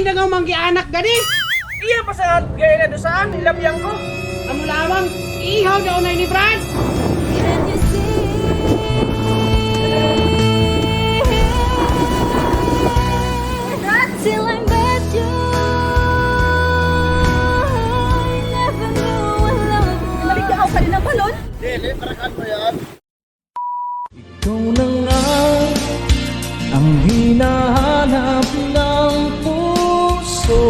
Hay, nagaw manggi anak gani. Iya pa sa gaya na dosaan, ilabiyang ko. Amo lamang ihaw daw na ni Brad. Can you see? Till I met you, I never knew what love was. Naligaw ka din ng balon? Dili, parakan mo yan. Ikaw na nga ang hinahanap ng puso,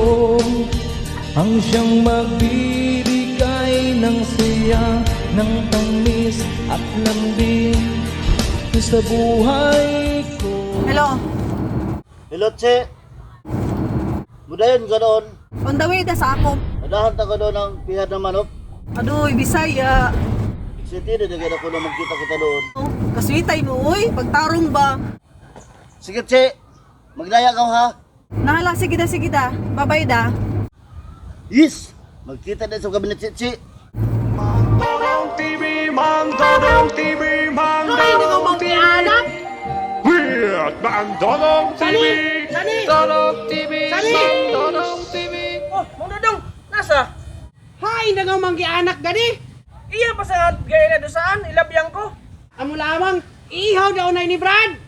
ang siyang magbibigay ng saya, ng tamis at lambing sa buhay ko. Hello, Hello, Che. Mudayon ka doon. on the way da sa ako. Nadahan ta ka doon ng pihad ng manok. Adoy, Bisaya. City na dagyan ako na magkita-kita doon. Oh, kaswitay mo, uy. Pagtarong ba? Sige, Che. Magnaya ka ha. Nahala, sige da. Babay da. Yes! Magkita din sa kabinet, Che. Hay, nagaw manggi anak. Sani, sani. Sani. Oh, mga dong, nasa? Hay, nagaw manggi anak gani. Iya pa sa gaya na dosaan, ilabiyang ko. Amo lamang ihaw daw na ni Brad.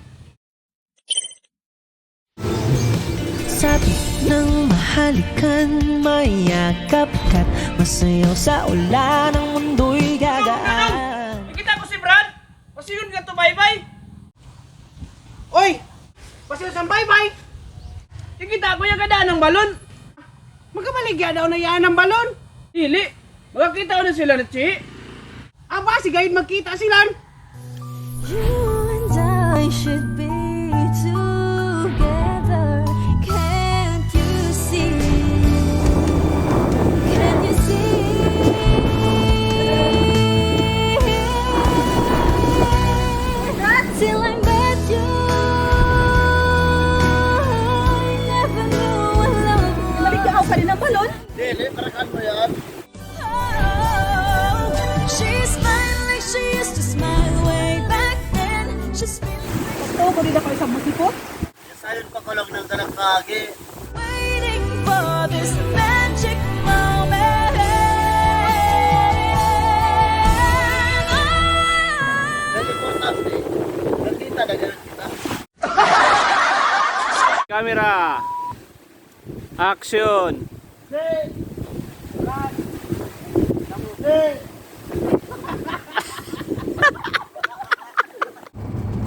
Sabi ng mahalikan, mayakap ka't masayaw sa ulan, ang mundo'y gagaan. Nakita ko si Brad. Pasiyon ka to, bye-bye. Oy, pasyo sa bye-bye. Nakita ko yung kadaan ng balon. Magkabaligya daw na yan ang balon. Dili, magkakita ko na sila na Chi. Aba, sigayid magkita silan. You and I should be together. Can't you see? Can you see? Till I met you, I never knew what love was. Naligaw ka din ng balon? Dili, parakan mo yan. Oh, she's smiling like she used to smile way back then. She's feeling Oo, ko din ako isang musiko. Sayon pa ko lang ng kanakagi. waiting for this magic moment. Very importante. Magkita na ganun kita. Camera. Action.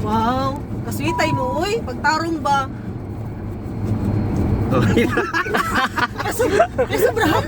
Wow, kaswitay mo, uy. Pagtarong ba? Ay, sobrang.